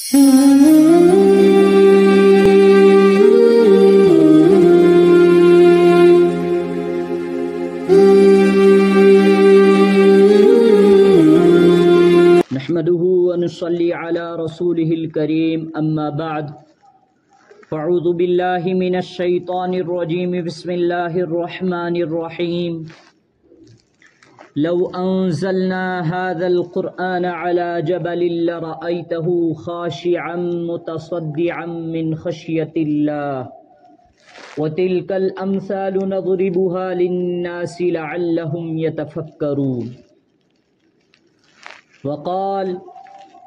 نحمده ونصلي على رسوله الكريم أما بعد فاعوذ بالله من الشيطان الرجيم بسم الله الرحمن الرحيم لو أنزلنا هذا القرآن على جبل لرأيته خاشعا متصدعا من خشية الله وتلك الأمثال نضربها للناس لعلهم يتفكرون وقال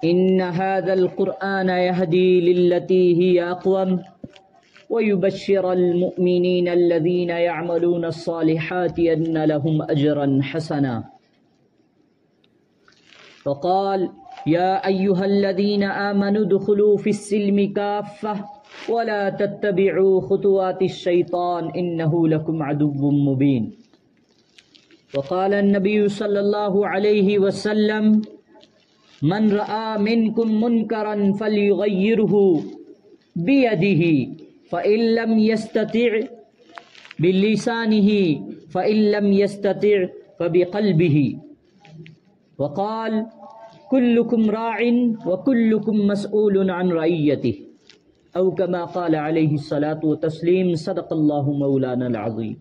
إن هذا القرآن يهدي للتي هي أقوم ويبشر المؤمنين الذين يعملون الصالحات أن لهم أجرا حسنا وقال يا أيها الذين آمنوا ادخلوا في السلم كافة ولا تتبعوا خطوات الشيطان إنه لكم عدو مبين وقال النبي صلى الله عليه وسلم من رأى منكم منكرا فليغيره بيده فإن لم يستطع بلسانه فإن لم يستطع فبقلبه وقال كلكم راع وكلكم مسؤول عن رعيته أو كما قال عليه الصلاة والتسليم صدق الله مولانا العظيم۔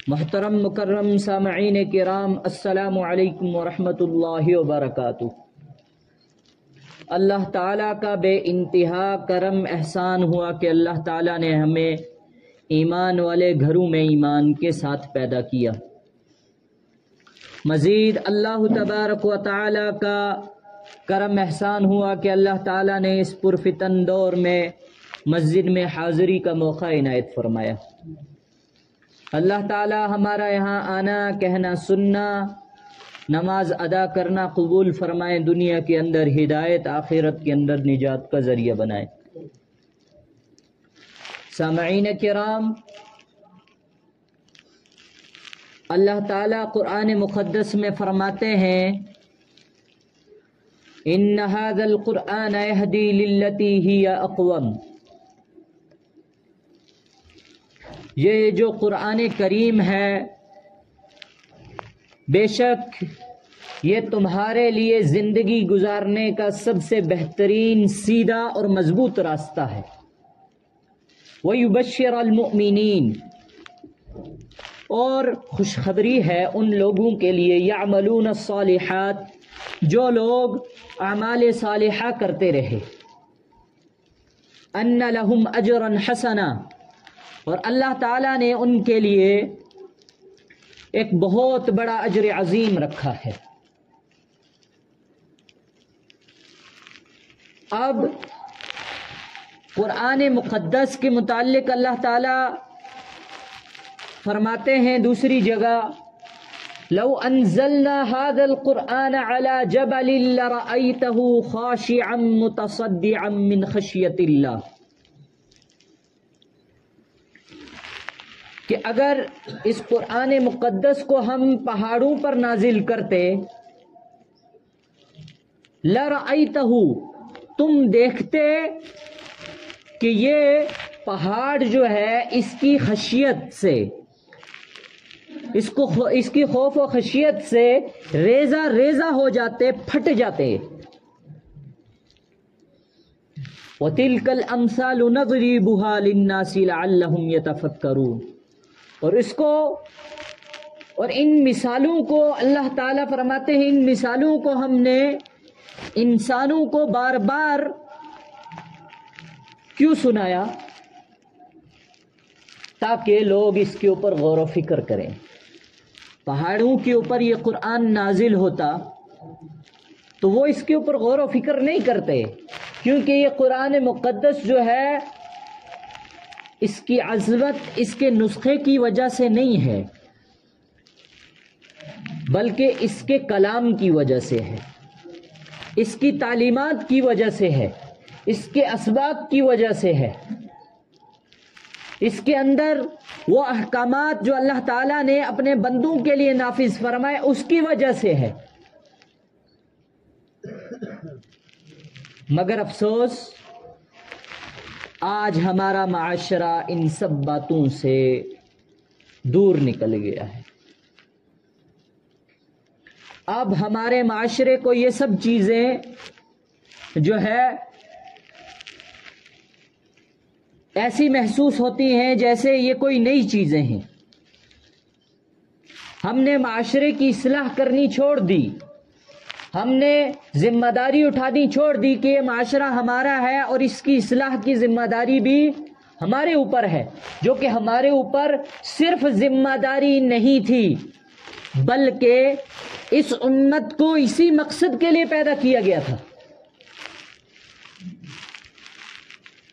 محترم مکرم سامعین کرام، السلام علیکم ورحمۃ اللہ وبرکاتہ۔ اللہ تعالیٰ کا بے انتہا کرم احسان ہوا کہ اللہ تعالیٰ نے ہمیں ایمان والے گھروں میں ایمان کے ساتھ پیدا کیا۔ مزید اللہ تبارک و تعالیٰ کا کرم احسان ہوا کہ اللہ تعالیٰ نے اس پرفتن دور میں مسجد میں حاضری کا موقع عنایت فرمایا۔ اللہ تعالی ہمارا یہاں آنا، کہنا، سننا، نماز ادا کرنا قبول فرمائے، دنیا کے اندر ہدایت، آخرت کے اندر نجات کا ذریعہ بنائے۔ سامعین کرام، اللہ تعالی قرآن مقدس میں فرماتے ہیں ان ھذا القرآن یہدی للتی ہی اقوم۔ یہ جو قرآن کریم ہے بے شک یہ تمہارے لیے زندگی گزارنے کا سب سے بہترین سیدھا اور مضبوط راستہ ہے۔ وَيُبَشِّرَ الْمُؤْمِنِينَ، اور خوشخبری ہے ان لوگوں کے لیے يَعْمَلُونَ الصَّالِحَاتِ، جو لوگ اعمال صالحہ کرتے رہے، أَنَّ لَهُمْ أَجْرًا حَسَنًا، اور اللہ تعالیٰ نے ان کے لیے ایک بہت بڑا اجر عظیم رکھا ہے۔ اب قرآن مقدس کے متعلق اللہ تعالیٰ فرماتے ہیں دوسری جگہ لو انزلنا هذا القرآن على جبل لرأيته خاشعا متصدعا من خشية الله، کہ اگر اس قرآن مقدس کو ہم پہاڑوں پر نازل کرتے، لَرَأَيْتَهُ، تم دیکھتے کہ یہ پہاڑ جو ہے اس کی خشیت سے، اس کی خوف و خشیت سے ریزہ ریزہ ہو جاتے، پھٹ جاتے۔ وَتِلْكَ الْأَمْثَالُ نَضْرِبُهَا لِلنَّاسِ لَعَلَّهُمْ يَتَفَكَّرُونَ، اور اس کو اور ان مثالوں کو اللہ تعالیٰ فرماتے ہیں ان مثالوں کو ہم نے انسانوں کو بار بار کیوں سنایا؟ تاکہ لوگ اس کے اوپر غور و فکر کریں۔ پہاڑوں کے اوپر یہ قرآن نازل ہوتا تو وہ اس کے اوپر غور و فکر نہیں کرتے، کیونکہ یہ قرآن مقدس جو ہے اس کی عظمت اس کے نسخے کی وجہ سے نہیں ہے، بلکہ اس کے کلام کی وجہ سے ہے، اس کی تعلیمات کی وجہ سے ہے، اس کے اسباق کی وجہ سے ہے، اس کے اندر وہ احکامات جو اللہ تعالیٰ نے اپنے بندوں کے لیے نافذ فرمائے اس کی وجہ سے ہے۔ مگر افسوس آج ہمارا معاشرہ ان سب باتوں سے دور نکل گیا ہے۔ اب ہمارے معاشرے کو یہ سب چیزیں جو ہے ایسی محسوس ہوتی ہیں جیسے یہ کوئی نئی چیزیں ہیں۔ ہم نے معاشرے کی اصلاح کرنی چھوڑ دی، ہم نے ذمہ داری اٹھانی چھوڑ دی کہ یہ معاشرہ ہمارا ہے اور اس کی اصلاح کی ذمہ داری بھی ہمارے اوپر ہے، جو کہ ہمارے اوپر صرف ذمہ داری نہیں تھی بلکہ اس امت کو اسی مقصد کے لیے پیدا کیا گیا تھا۔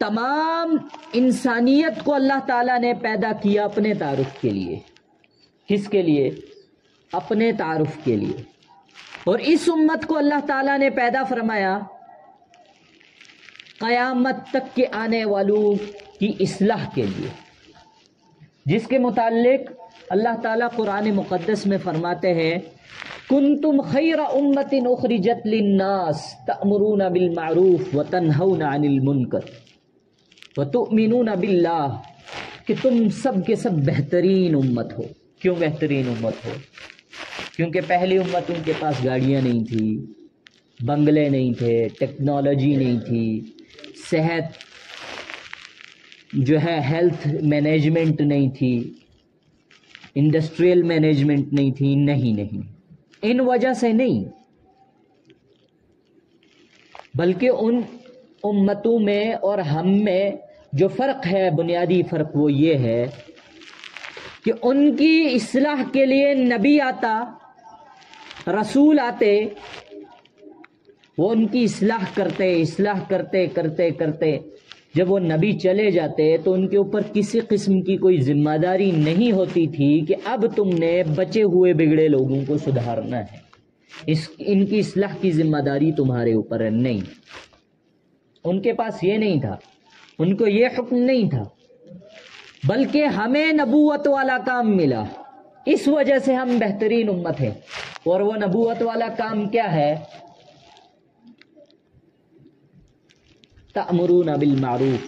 تمام انسانیت کو اللہ تعالیٰ نے پیدا کیا اپنے تعارف کے لیے۔ کس کے لیے؟ اپنے تعارف کے لیے۔ اور اس امت کو اللہ تعالیٰ نے پیدا فرمایا قیامت تک کے آنے والوں کی اصلاح کے لیے، جس کے متعلق اللہ تعالیٰ قرآن مقدس میں فرماتے ہیں کنتم خیر امت اخرجت للناس تأمرون بالمعروف وتنہون عن المنکر وتؤمنون باللہ، کہ تم سب کے سب بہترین امت ہو۔ کیوں بہترین امت ہو؟ کیونکہ پہلی امتوں کے پاس گاڑیاں نہیں تھی، بنگلے نہیں تھے، ٹیکنالوجی نہیں تھی، صحت جو ہے ہیلتھ مینجمنٹ نہیں تھی، انڈسٹریل مینجمنٹ نہیں تھی، نہیں ان وجہ سے نہیں، بلکہ ان امتوں میں اور ہم میں جو فرق ہے، بنیادی فرق وہ یہ ہے کہ ان کی اصلاح کے لیے نبی آتا، رسول آتے، وہ ان کی اصلاح کرتے جب وہ نبی چلے جاتے تو ان کے اوپر کسی قسم کی کوئی ذمہ داری نہیں ہوتی تھی کہ اب تم نے بچے ہوئے بگڑے لوگوں کو سدھارنا ہے، ان کی اصلاح کی ذمہ داری تمہارے اوپر ہے۔ نہیں، ان کے پاس یہ نہیں تھا، ان کو یہ حکم نہیں تھا، بلکہ ہمیں نبوت والا کام ملا، اس وجہ سے ہم بہترین امت ہیں۔ اور وہ نبوت والا کام کیا ہے؟ تأمرون بالمعروف،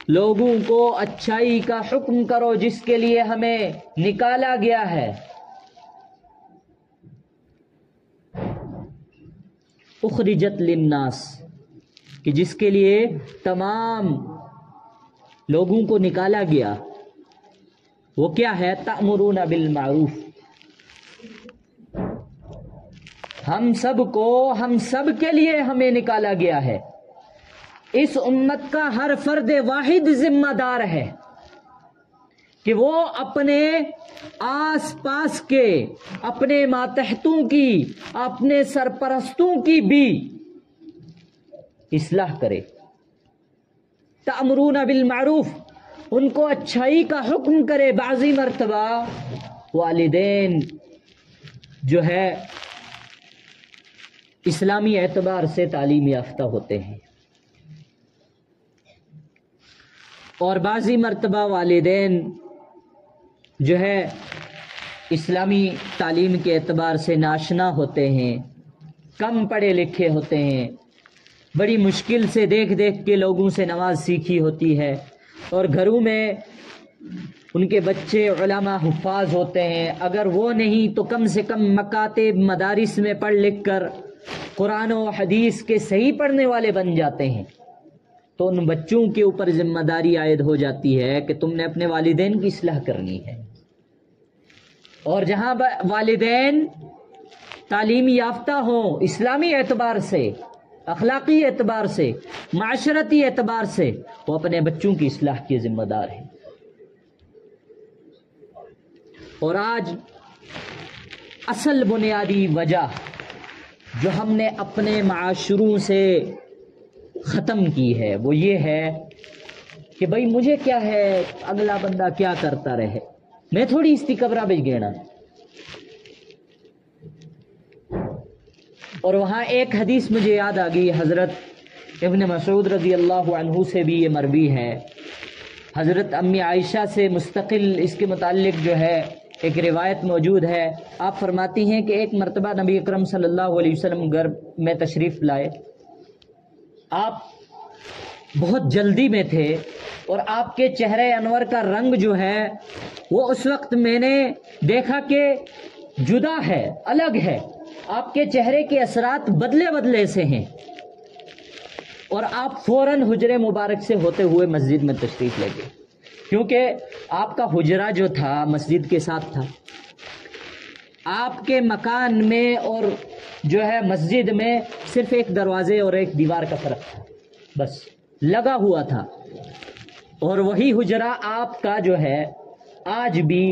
لوگوں کو اچھائی کا حکم کرو، جس کے لیے ہمیں نکالا گیا ہے۔ اخرجت للناس، کہ جس کے لیے تمام لوگوں کو نکالا گیا، وہ کیا ہے؟ تأمرون بالمعروف۔ ہم سب کے لیے ہمیں نکالا گیا ہے۔ اس امت کا ہر فرد واحد ذمہ دار ہے کہ وہ اپنے آس پاس کے، اپنے ماتحتوں کی، اپنے سرپرستوں کی بھی اصلاح کرے۔ تأمرون بالمعروف، ان کو اچھائی کا حکم کرے۔ بعضی مرتبہ والدین جو ہے اسلامی اعتبار سے تعلیم یافتہ ہوتے ہیں، اور بعضی مرتبہ والدین جو ہے اسلامی تعلیم کے اعتبار سے ناشنا ہوتے ہیں، کم پڑھے لکھے ہوتے ہیں، بڑی مشکل سے دیکھ کے لوگوں سے نماز سیکھی ہوتی ہے، اور گھروں میں ان کے بچے علماء حفاظ ہوتے ہیں، اگر وہ نہیں تو کم سے کم مکاتب مدارس میں پڑھ لکھ کر قرآن و حدیث کے صحیح پڑھنے والے بن جاتے ہیں، تو ان بچوں کے اوپر ذمہ داری عائد ہو جاتی ہے کہ تم نے اپنے والدین کی اصلاح کرنی ہے۔ اور جہاں والدین تعلیمی یافتہ ہوں، اسلامی اعتبار سے، اخلاقی اعتبار سے، معاشرتی اعتبار سے، وہ اپنے بچوں کی اصلاح کے ذمہ دار ہیں۔ اور آج اصل بنیادی وجہ جو ہم نے اپنے معاشروں سے ختم کی ہے وہ یہ ہے کہ بھائی مجھے کیا ہے، اگلا بندہ کیا کرتا رہے، میں تھوڑی اس کی قبرہ بچ گینا۔ اور وہاں ایک حدیث مجھے یاد آ گئی، حضرت ابن مسعود رضی اللہ عنہ سے بھی یہ مروی ہے، حضرت امی عائشہ سے مستقل اس کے متعلق جو ہے ایک روایت موجود ہے، آپ فرماتی ہیں کہ ایک مرتبہ نبی اکرم صلی اللہ علیہ وسلم گھر میں تشریف لائے، آپ بہت جلدی میں تھے اور آپ کے چہرے انور کا رنگ جو ہے وہ اس وقت میں نے دیکھا کہ جدا ہے، الگ ہے، آپ کے چہرے کے اثرات بدلے بدلے سے ہیں، اور آپ فوراً حجرے مبارک سے ہوتے ہوئے مسجد میں تشریف لے گئے، کیونکہ آپ کا حجرہ جو تھا مسجد کے ساتھ تھا، آپ کے مکان میں اور جو ہے مسجد میں صرف ایک دروازے اور ایک دیوار کا فرق تھا، بس لگا ہوا تھا، اور وہی حجرہ آپ کا جو ہے آج بھی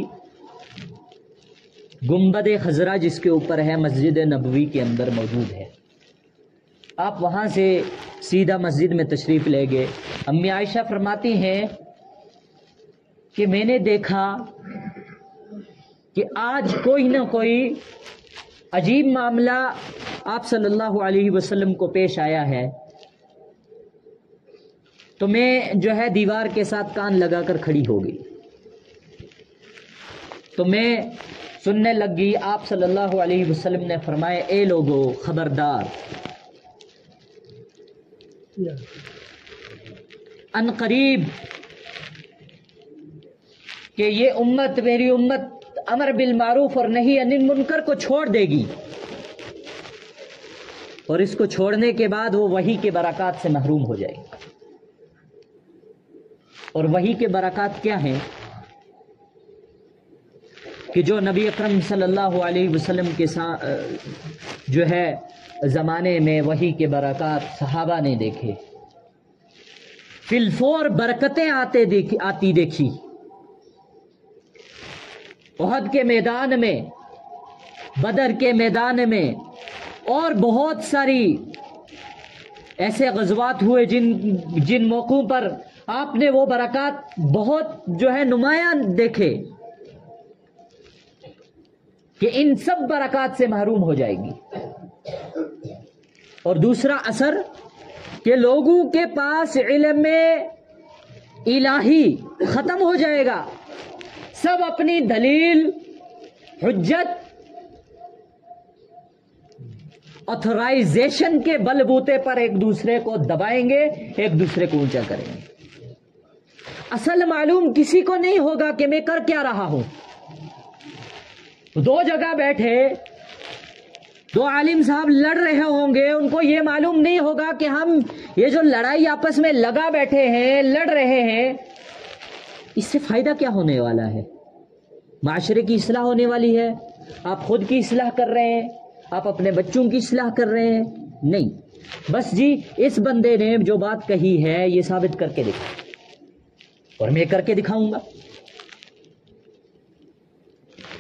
گنبد خضرا جس کے اوپر ہے مسجد نبوی کے اندر موجود ہے۔ آپ وہاں سے سیدھا مسجد میں تشریف لے گئے۔ امی عائشہ فرماتی ہیں کہ میں نے دیکھا کہ آج کوئی نہ کوئی عجیب معاملہ آپ صلی اللہ علیہ وسلم کو پیش آیا ہے، تو میں جو ہے دیوار کے ساتھ کان لگا کر کھڑی ہو گئی، تو میں سننے لگ گئی۔ آپ صلی اللہ علیہ وسلم نے فرمایا، اے لوگو خبردار، ان قریب کہ یہ امت، میری امت امر بالمعروف اور نہی عن المنکر کو چھوڑ دے گی، اور اس کو چھوڑنے کے بعد وہ وحی کے برکات سے محروم ہو جائے گی۔ اور وحی کے برکات کیا ہیں؟ کہ جو نبی اکرم صلی اللہ علیہ وسلم کے ساتھ جو ہے زمانے میں وحی کے برکات صحابہ نے دیکھے، فی الفور برکتیں آتی دیکھی، احد کے میدان میں، بدر کے میدان میں، اور بہت ساری ایسے غزوات ہوئے جن موقعوں پر آپ نے وہ برکات بہت جو ہے نمایاں دیکھے کہ ان سب برکات سے محروم ہو جائے گی۔ اور دوسرا اثر کہ لوگوں کے پاس علم الہی ختم ہو جائے گا، سب اپنی دلیل، حجت، آتھورائزیشن کے بل بوتے پر ایک دوسرے کو دبائیں گے، ایک دوسرے کو اونچا کریں گے۔ اصل معلوم کسی کو نہیں ہوگا کہ میں کر کیا رہا ہوں۔ دو جگہ بیٹھے دو عالم صاحب لڑ رہے ہوں گے، ان کو یہ معلوم نہیں ہوگا کہ ہم یہ جو لڑائی آپس میں لگا بیٹھے ہیں، لڑ رہے ہیں، اس سے فائدہ کیا ہونے والا ہے؟ معاشرے کی اصلاح ہونے والی ہے؟ آپ خود کی اصلاح کر رہے ہیں؟ آپ اپنے بچوں کی اصلاح کر رہے ہیں؟ نہیں، بس جی اس بندے نے جو بات کہی ہے یہ ثابت کر کے دکھا، اور میں کر کے دکھاؤں گا۔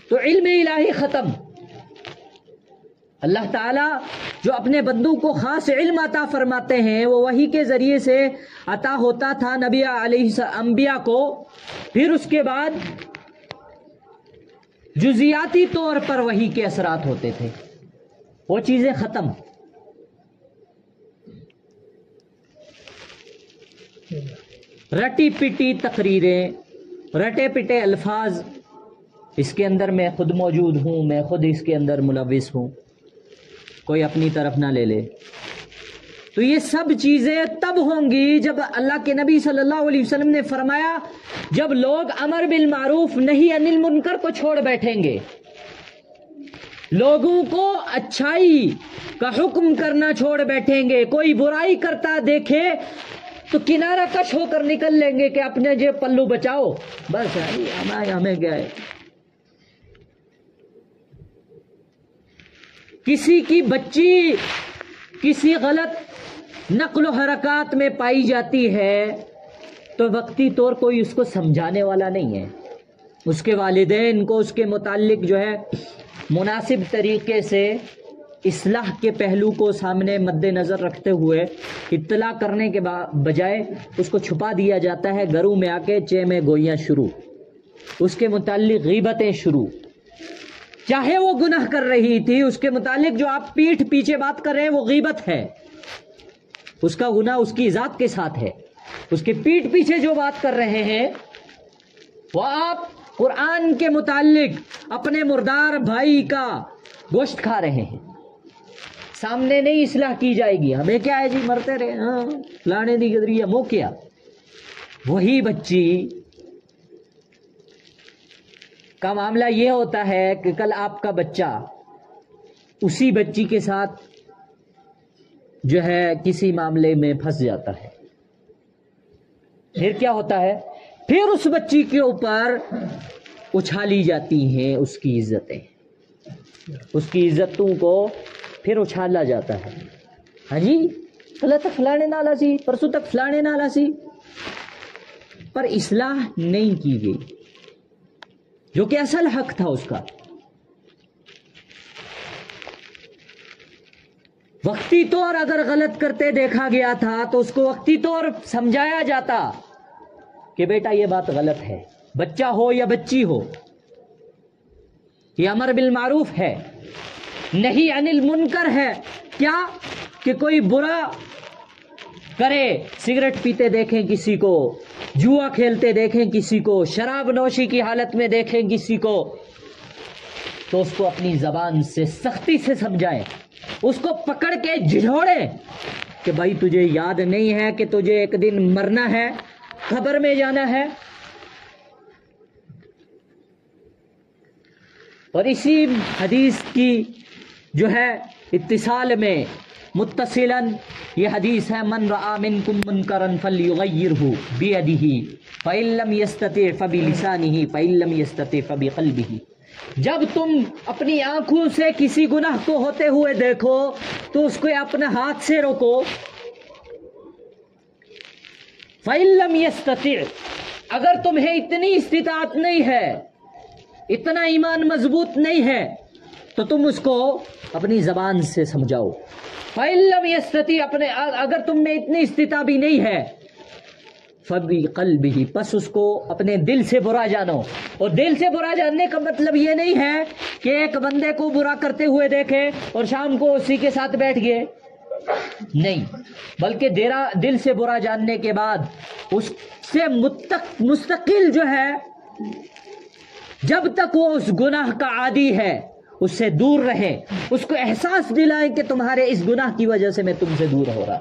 تو علم الہی ختم۔ اللہ تعالیٰ جو اپنے بندوں کو خاص علم عطا فرماتے ہیں وہ وحی کے ذریعے سے عطا ہوتا تھا نبی علیہ انبیاء کو، پھر اس کے بعد جزیاتی طور پر وحی کے اثرات ہوتے تھے، وہ چیزیں ختم۔ رٹی پٹی تقریریں، رٹے پٹے الفاظ، اس کے اندر میں خود موجود ہوں، میں خود اس کے اندر ملوث ہوں، کوئی اپنی طرف نہ لے لے۔ تو یہ سب چیزیں تب ہوں گی جب اللہ کے نبی صلی اللہ علیہ وسلم نے فرمایا جب لوگ امر بالمعروف نہی عن المنکر کو چھوڑ بیٹھیں گے، لوگوں کو اچھائی کا حکم کرنا چھوڑ بیٹھیں گے، کوئی برائی کرتا دیکھے تو کنارہ کش ہو کر نکل لیں گے کہ اپنے جیب پلو بچاؤ، بس ہمیں کیا ہے۔ کسی کی بچی کسی غلط نقل و حرکات میں پائی جاتی ہے تو وقتی طور کوئی اس کو سمجھانے والا نہیں ہے، اس کے والدین کو اس کے متعلق جو ہے مناسب طریقے سے اصلاح کے پہلو کو سامنے مد نظر رکھتے ہوئے اطلاع کرنے کے بجائے اس کو چھپا دیا جاتا ہے۔ گھروں میں آ کے چے میں گوئیاں شروع، اس کے متعلق غیبتیں شروع، چاہے وہ گناہ کر رہی تھی اس کے متعلق جو آپ پیٹھ پیچھے بات کر رہے ہیں وہ غیبت ہے، اس کا گناہ اس کی ذات کے ساتھ ہے، اس کے پیٹھ پیچھے جو بات کر رہے ہیں وہ آپ قرآن کے متعلق اپنے مردار بھائی کا گوشت کھا رہے ہیں، سامنے نہیں اصلاح کی جائے گی، ہمیں کیا ہے جی مرتے رہے، ہاں لانے دی گدری ہے، وہ کیا؟ وہی بچی کا معاملہ یہ ہوتا ہے کہ کل آپ کا بچہ اسی بچی کے ساتھ جو ہے کسی معاملے میں پھنس جاتا ہے، پھر کیا ہوتا ہے؟ پھر اس بچی کے اوپر اچھالی جاتی ہیں اس کی عزتیں، اس کی عزتوں کو پھر اچھالا جاتا ہے، ہاں جی کل تک فلانے نالا سی، پرسوں تک فلانے نالا سی، پر اصلاح نہیں کی گئی جو کہ اصل حق تھا اس کا۔ وقتی طور اگر غلط کرتے دیکھا گیا تھا تو اس کو وقتی طور سمجھایا جاتا کہ بیٹا یہ بات غلط ہے، بچہ ہو یا بچی ہو، یہ امر بالمعروف ہے، نہی عن المنکر ہے، کیا کہ کوئی برا کرے، سگریٹ پیتے دیکھیں کسی کو، جوا کھیلتے دیکھیں کسی کو، شراب نوشی کی حالت میں دیکھیں کسی کو، تو اس کو اپنی زبان سے سختی سے سمجھائیں، اس کو پکڑ کے جھنجھوڑیں کہ بھائی تجھے یاد نہیں ہے کہ تجھے ایک دن مرنا ہے، قبر میں جانا ہے۔ اور اسی حدیث کی جو ہے اتصال میں متصلاً یہ حدیث ہے، من رأى منکم منکرا فلیغیرہ بیدہ فإن لم یستطع فبلسانہ فإن لم یستطع فبقلبہ۔ جب تم اپنی آنکھوں سے کسی گناہ کو ہوتے ہوئے دیکھو تو اس کو اپنے ہاتھ سے روکو، فإن لم یستطع، اگر تمہیں اتنی استطاعت نہیں ہے، اتنا ایمان مضبوط نہیں ہے تو تم اس کو اپنی زبان سے سمجھاؤ، فإن لم یستطع، اگر تم میں اتنی استطاعت بھی نہیں ہے، فبقلبہ، پس اس کو اپنے دل سے برا جانو۔ اور دل سے برا جاننے کا مطلب یہ نہیں ہے کہ ایک بندے کو برا کرتے ہوئے دیکھے اور شام کو اسی کے ساتھ بیٹھ گئے، نہیں، بلکہ دل سے برا جاننے کے بعد اس سے مستقل جو ہے، جب تک وہ اس گناہ کا عادی ہے اس سے دور رہے، اس کو احساس دلائیں کہ تمہارے اس گناہ کی وجہ سے میں تم سے دور ہو رہا۔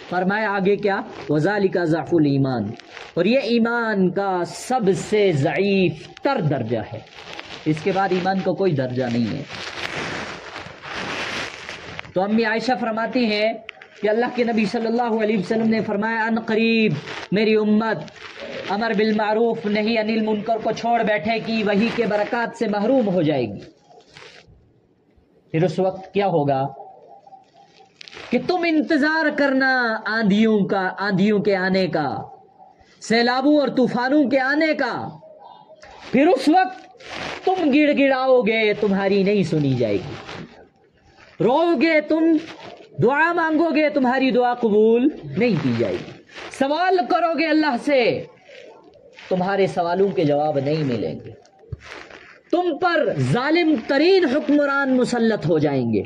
فرمایا آگے کیا؟ وَذَلِكَ ضَعْفُ الْإِيمَانِ، اور یہ ایمان کا سب سے ضعیف تر درجہ ہے، اس کے بعد ایمان کا کوئی درجہ نہیں ہے۔ تو امی عائشہ فرماتی ہیں کہ اللہ کے نبی صلی اللہ علیہ وسلم نے فرمایا ان قریب میری امت امر بالمعروف نہی عن المنکر کو چھوڑ بیٹھے کہ وہی کے برکات سے محروم ہو جائے گی۔ پھر اس وقت کیا ہوگا کہ تم انتظار کرنا آندھیوں کے آنے کا، سیلابوں اور طوفانوں کے آنے کا، پھر اس وقت تم گڑ گڑاؤ گے، تمہاری نہیں سنی جائے گی، رو گے تم، دعا مانگو گے، تمہاری دعا قبول نہیں کی جائے گی، سوال کرو گے اللہ سے، تمہارے سوالوں کے جواب نہیں ملیں گے، تم پر ظالم ترین حکمران مسلط ہو جائیں گے۔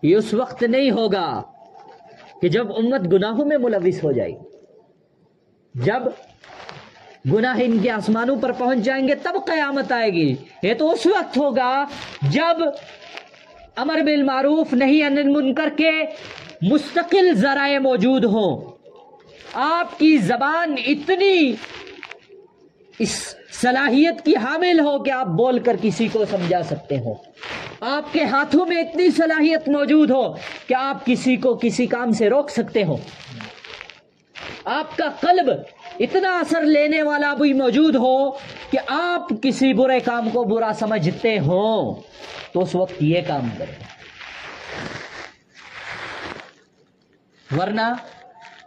یہ اس وقت نہیں ہوگا کہ جب امت گناہوں میں ملوث ہو جائے گی، جب گناہ ان کے آسمانوں پر پہنچ جائیں گے تب قیامت آئے گی۔ یہ تو اس وقت ہوگا جب امر بالمعروف نہی عن المنکر کے مستقل ذرائع موجود ہوں، آپ کی زبان اتنی اس صلاحیت کی حامل ہو کہ آپ بول کر کسی کو سمجھا سکتے ہو، آپ کے ہاتھوں میں اتنی صلاحیت موجود ہو کہ آپ کسی کو کسی کام سے روک سکتے ہو، آپ کا قلب اتنا اثر لینے والا بھی موجود ہو کہ آپ کسی برے کام کو برا سمجھتے ہو تو اس وقت یہ کام کریں، ورنہ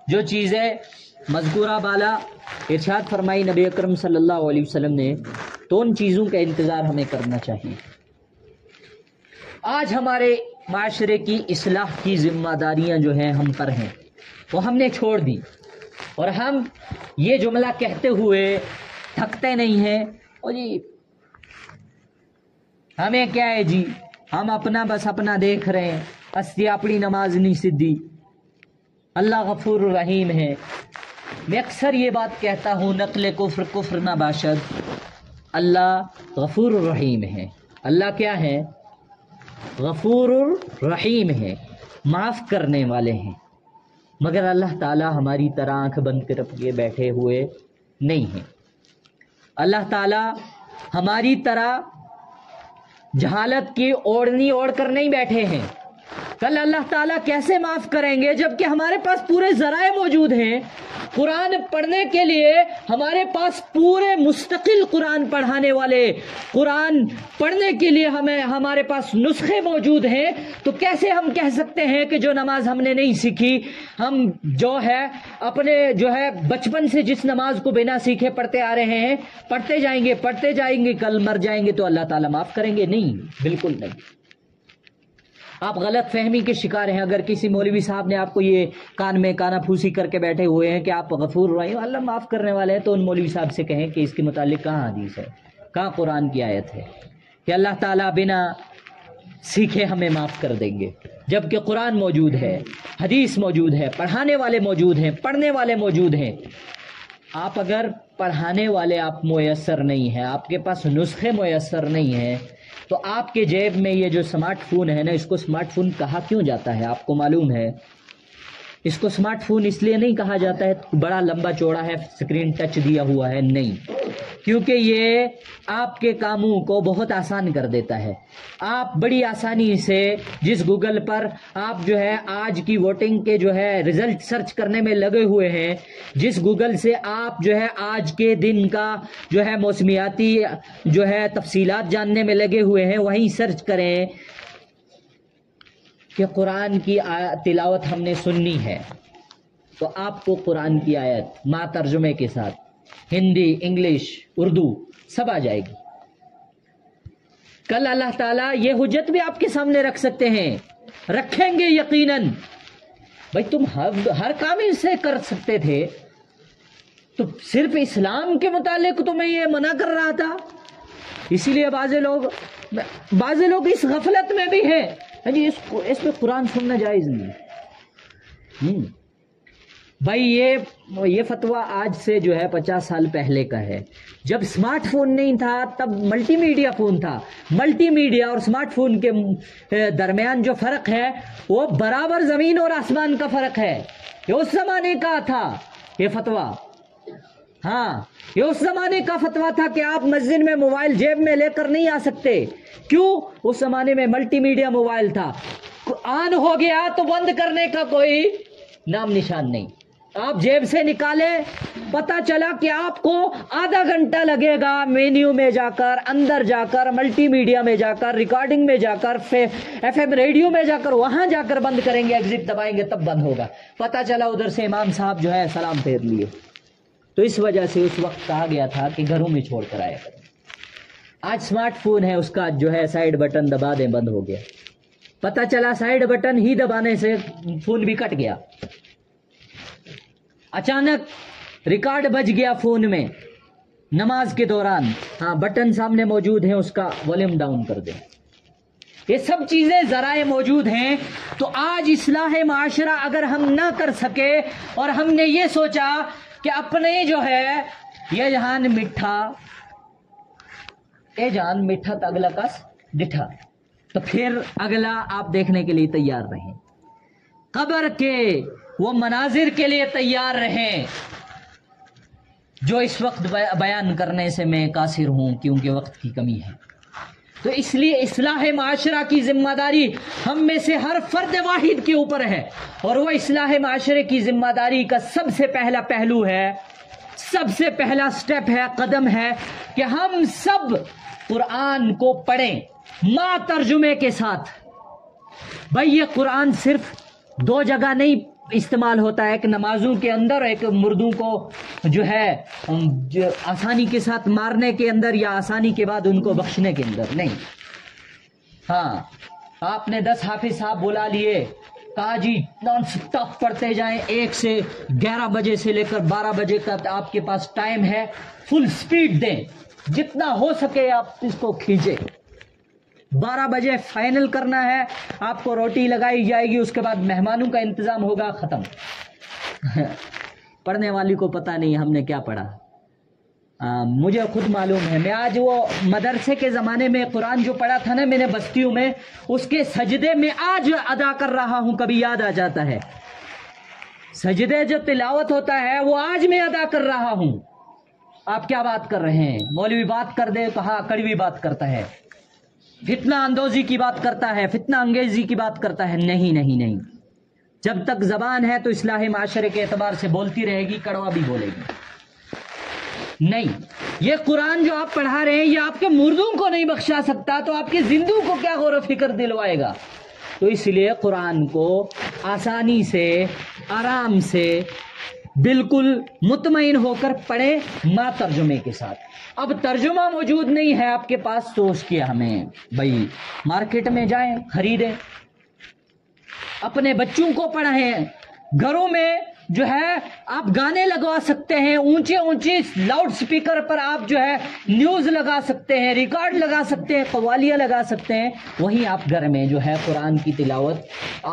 جو چیزیں مذکورہ بالا ارشاد فرمائی نبی اکرم صلی اللہ علیہ وسلم نے، تو ان چیزوں کا انتظار ہمیں کرنا چاہیے۔ آج ہمارے معاشرے کی اصلاح کی ذمہ داریاں جو ہیں ہم پر ہیں، وہ ہم نے چھوڑ دی، اور ہم یہ جملہ کہتے ہوئے تھکتے نہیں ہیں، اور جی ہمیں کیا ہے جی، ہم اپنا بس اپنا دیکھ رہے ہیں، اسی اپنی نماز نہیں سدھی، اللہ غفور الرحیم ہے، میں اکثر یہ بات کہتا ہوں، نقل کفر کفر نہ باشد، اللہ غفور الرحیم ہے۔ اللہ کیا ہے؟ غفور الرحیم ہے، معاف کرنے والے ہیں۔ مگر اللہ تعالی ہماری طرح آنکھ بند کر کے بیٹھے ہوئے نہیں ہیں۔ اللہ تعالی ہماری طرح جہالت کی اوڑھنی اوڑھ کر نہیں بیٹھے ہیں۔ کل اللہ تعالیٰ کیسے معاف کریں گے جبکہ ہمارے پاس پورے ذرائع موجود ہیں قرآن پڑھنے کے لیے؟ ہمارے پاس پورے مستقل قرآن پڑھانے والے، قرآن پڑھنے کے لیے ہمارے پاس نسخے موجود ہیں، تو کیسے ہم کہہ سکتے ہیں کہ جو نماز ہم نے نہیں سیکھی، ہم جو ہے اپنے بچپن سے جس نماز کو بنا سیکھے پڑھتے آ رہے ہیں، پڑھتے جائیں گے، کل مر جائیں گے تو اللہ تعالیٰ معاف کریں گے؟ نہیں، بالکل نہیں۔ آپ غلط فہمی کے شکار ہیں۔ اگر کسی مولوی صاحب نے آپ کو یہ کان میں کانا پھوسی کر کے بیٹھے ہوئے ہیں کہ آپ غفور رحیم، اللہ معاف کرنے والے ہیں، تو ان مولوی صاحب سے کہیں کہ اس کے متعلق کہاں حدیث ہے، کہاں قرآن کی آیت ہے کہ اللہ تعالیٰ بنا سیکھے ہمیں معاف کر دیں گے؟ جبکہ قرآن موجود ہے، حدیث موجود ہے، پڑھانے والے موجود ہیں، پڑھنے والے موجود ہیں۔ آپ اگر پڑھانے والے آپ میسر نہیں ہیں، آپ کے پاس نسخے میسر نہیں ہیں، تو آپ کے جیب میں یہ جو سمارٹ فون ہے نا، اس کو سمارٹ فون کہا کیوں جاتا ہے؟ آپ کو معلوم ہے؟ اس کو سمارٹ فون اس لیے نہیں کہا جاتا ہے بڑا لمبا چوڑا ہے، اسکرین ٹچ دیا ہوا ہے، نہیں، کیونکہ یہ آپ کے کاموں کو بہت آسان کر دیتا ہے۔ آپ بڑی آسانی سے جس گوگل پر آپ آج کی ووٹنگ کے رزلٹ سرچ کرنے میں لگے ہوئے ہیں، جس گوگل سے آپ آج کے دن کا موسمیاتی تفصیلات جاننے میں لگے ہوئے ہیں، وہیں سرچ کریں کہ قرآن کی تلاوت ہم نے سننی ہے، تو آپ کو قرآن کی آیت مع ترجمے کے ساتھ ہندی، انگلش، اردو سب آ جائے گی۔ کل اللہ تعالیٰ یہ حجت بھی آپ کے سامنے رکھ سکتے ہیں، رکھیں گے یقیناً۔ بھائی تم ہر کام اس سے کر سکتے تھے، تو صرف اسلام کے متعلق تمہیں یہ منع کر رہا تھا۔ اسی لیے بعض لوگ اس غفلت میں بھی ہیں، جی اس پہ قرآن سننا جائز نہیں۔ بھائی یہ فتویٰ آج سے 50 سال پہلے کا ہے۔ جب اسمارٹ فون نہیں تھا تب ملٹی میڈیا فون تھا۔ ملٹی میڈیا اور اسمارٹ فون کے درمیان جو فرق ہے وہ برابر زمین اور آسمان کا فرق ہے۔ یہ اس زمانے کا تھا یہ فتویٰ، ہاں یہ اس زمانے کا فتویٰ تھا کہ آپ مسجد میں موبائل جیب میں لے کر نہیں آ سکتے۔ کیوں؟ اس زمانے میں ملٹی میڈیا موبائل تھا، آن ہو گیا تو بند کرنے کا کوئی نام نشان نہیں۔ آپ جیب سے نکالے، پتا چلا کہ آپ کو آدھا گھنٹہ لگے گا مینیو میں جا کر، اندر جا کر، ملٹی میڈیا میں جا کر، ریکارڈنگ میں جا کر، FM ریڈیو میں جا کر، وہاں جا کر بند کریں گے، ایگزٹ دبائیں گے تب بند ہوگا۔ پتا چلا ادھر سے امام صاحب سلام پھیر لیے۔ تو اس وجہ سے اس وقت کہا گیا تھا کہ گھروں میں چھوڑ کر آیا کریں۔ آج سمارٹ فون ہے، اس کا سائیڈ بٹن دبا دیں، بند ہو گیا۔ پتا چلا سائیڈ بٹن ہی دبانے سے فون بھی کٹ گیا، اچانک ریکارڈ بج گیا فون میں نماز کے دوران، ہاں بٹن سامنے موجود ہیں، اس کا والیوم ڈاؤن کر دیں۔ یہ سب چیزیں ذرائع موجود ہیں۔ تو آج اصلاح معاشرہ اگر ہم نہ کر سکے اور ہم نے یہ سوچا کہ اپنے یہ جہان میٹھا، اے جان میٹھا تو اگلا کس ڈٹھا، تو پھر اگلا آپ دیکھنے کے لیے تیار رہیں، قبر کے وہ مناظر کے لیے تیار رہیں جو اس وقت بیان کرنے سے میں قاصر ہوں کیونکہ وقت کی کمی ہے۔ تو اس لیے اصلاح معاشرہ کی ذمہ داری ہم میں سے ہر فرد واحد کے اوپر ہے، اور وہ اصلاح معاشرے کی ذمہ داری کا سب سے پہلا پہلو ہے، سب سے پہلا سٹیپ ہے، قدم ہے کہ ہم سب قرآن کو پڑھیں مع ترجمے کے ساتھ۔ بھائی یہ قرآن صرف 2 جگہ نہیں استعمال ہوتا ہے، ایک نمازوں کے اندر، ایک مردوں کو آسانی کے ساتھ مارنے کے اندر یا آسانی کے بعد ان کو بخشنے کے اندر نہیں۔ ہاں آپ نے 10 حافظ صاحب بلا لیے، کہا جی نان سٹاپ پڑھتے جائیں، 1 سے 11 بجے سے لے کر 12 بجے کا آپ کے پاس ٹائم ہے، فل سپیڈ دیں، جتنا ہو سکے آپ اس کو کھینچیں۔ 12 بجے فائنل کرنا ہے، آپ کو روٹی لگائی جائے گی، اس کے بعد مہمانوں کا انتظام ہوگا، ختم۔ پڑھنے والی کو پتہ نہیں ہم نے کیا پڑھا. مجھے خود معلوم ہے، میں آج وہ مدرسے کے زمانے میں قرآن جو پڑھا تھا نا میں نے بستیوں میں، اس کے سجدے میں آج ادا کر رہا ہوں، کبھی یاد آ جاتا ہے. سجدے جو تلاوت ہوتا ہے وہ آج میں ادا کر رہا ہوں. آپ کیا بات کر رہے ہیں؟ مولوی بات کر دے تو ہاں کڑوی بات کرتا ہے، فتنہ اندوزی کی بات کرتا ہے، فتنہ انگیزی کی بات کرتا ہے. نہیں نہیں نہیں، جب تک زبان ہے تو اصلاح معاشرے کے اعتبار سے بولتی رہے گی، کڑوا بھی بولے گی. نہیں، یہ قرآن جو آپ پڑھا رہے ہیں یہ آپ کے مردوں کو نہیں بخشا سکتا تو آپ کے زندوں کو کیا غور و فکر دلوائے گا؟ تو اس لیے قرآن کو آسانی سے، آرام سے، بالکل مطمئن ہو کر پڑھیں، ما ترجمے کے ساتھ. اب ترجمہ موجود نہیں ہے آپ کے پاس تو اس کی ہمیں بھائی مارکیٹ میں جائیں، خریدیں، اپنے بچوں کو پڑھائیں. گھروں میں جو ہے آپ گانے لگوا سکتے ہیں، اونچے اونچے لاؤڈ سپیکر پر آپ جو ہے نیوز لگا سکتے ہیں، ریکارڈ لگا سکتے ہیں، قوالیاں لگا سکتے ہیں. وہیں آپ گھر میں جو ہے قرآن کی تلاوت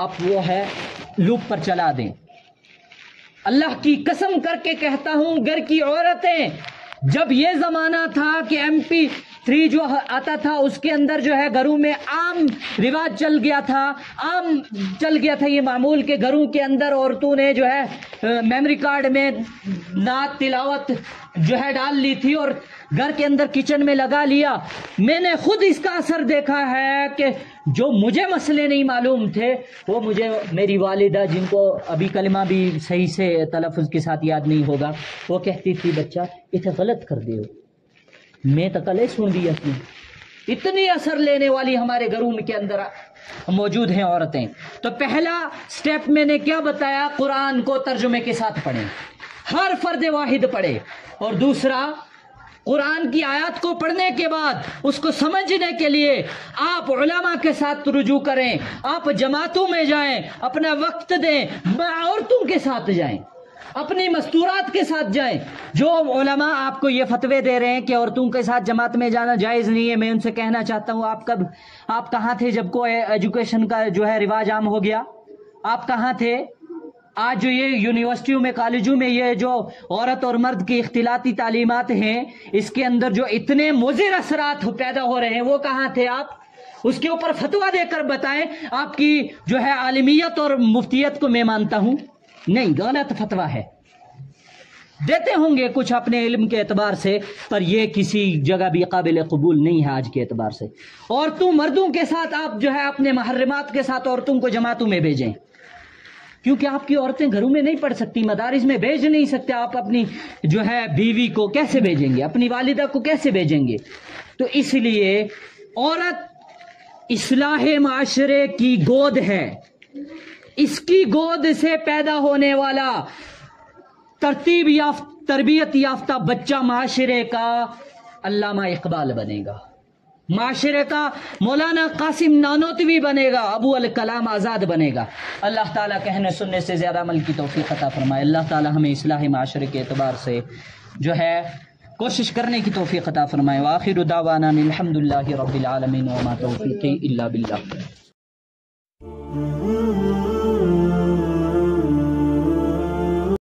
آپ وہ ہے لوپ پر چلا دیں. اللہ کی قسم کر کے کہتا ہوں، گھر کی عورتیں، جب یہ زمانہ تھا کہ MP3 جو آتا تھا اس کے اندر جو ہے گھروں میں عام رواج چل گیا تھا یہ معمول کے گھروں کے اندر عورتوں نے جو ہے میموری کارڈ میں نعت تلاوت جو ہے ڈال لی تھی اور گھر کے اندر کچن میں لگا لیا. میں نے خود اس کا اثر دیکھا ہے کہ جو مجھے مسئلے نہیں معلوم تھے وہ مجھے میری والدہ، جن کو ابھی کلمہ بھی صحیح سے تلفظ کے ساتھ یاد نہیں ہوگا، وہ کہتی تھی بچہ اتنا غلط کر دیو. میں تکلے سن دیا تھی. اتنی اثر لینے والی ہمارے گھروں کے اندر موجود ہیں عورتیں. تو پہلا سٹیپ میں نے کیا بتایا؟ قرآن کو ترجمے کے ساتھ پڑھیں، ہر فرد واحد پڑھے. اور دوسرا، قرآن کی آیات کو پڑھنے کے بعد اس کو سمجھنے کے لیے آپ علماء کے ساتھ رجوع کریں، آپ جماعتوں میں جائیں، اپنا وقت دیں، عورتوں کے ساتھ جائیں، اپنی مستورات کے ساتھ جائیں. جو علماء آپ کو یہ فتوے دے رہے ہیں کہ عورتوں کے ساتھ جماعت میں جانا جائز نہیں ہے، میں ان سے کہنا چاہتا ہوں آپ کہاں تھے جب کو ایجوکیشن کا جو ہے رواج عام ہو گیا؟ آپ کہاں تھے؟ آج جو یہ یونیورسٹیوں میں، کالجوں میں یہ جو عورت اور مرد کی اختلاطی تعلیمات ہیں، اس کے اندر جو اتنے مضر اثرات پیدا ہو رہے ہیں، وہ کہاں تھے آپ؟ اس کے اوپر فتویٰ دے کر بتائیں. آپ کی جو ہے عالمیت اور مفتیت کو میں مانتا ہوں نہیں، غلط فتویٰ ہے. دیتے ہوں گے کچھ اپنے علم کے اعتبار سے، پر یہ کسی جگہ بھی قابل قبول نہیں ہے آج کے اعتبار سے. عورتوں مردوں کے ساتھ آپ جو ہے اپنے محرمات کے ساتھ عورتوں کو جماعتوں میں بھیجیں، کیونکہ آپ کی عورتیں گھروں میں نہیں پڑھ سکتی، مدارس میں بھیج نہیں سکتے. آپ اپنی جو ہے بیوی کو کیسے بھیجیں گے؟ اپنی والدہ کو کیسے بھیجیں گے؟ تو اس لیے عورت اصلاح معاشرے کی گود ہے. اس کی گود سے پیدا ہونے والا تربیت یافتہ بچہ معاشرے کا علامہ اقبال بنے گا، معاشرے کا مولانا قاسم نانوتوی بنے گا، ابو الکلام آزاد بنے گا. اللہ تعالیٰ کہنے سننے سے زیادہ عمل کی توفیق عطا فرمائے. اللہ تعالیٰ ہمیں اصلاح معاشرے کے اعتبار سے جو ہے کوشش کرنے کی توفیق عطا فرمائے. وآخر دعوانا الحمدللہ رب العالمین وما توفیقی الا باللہ.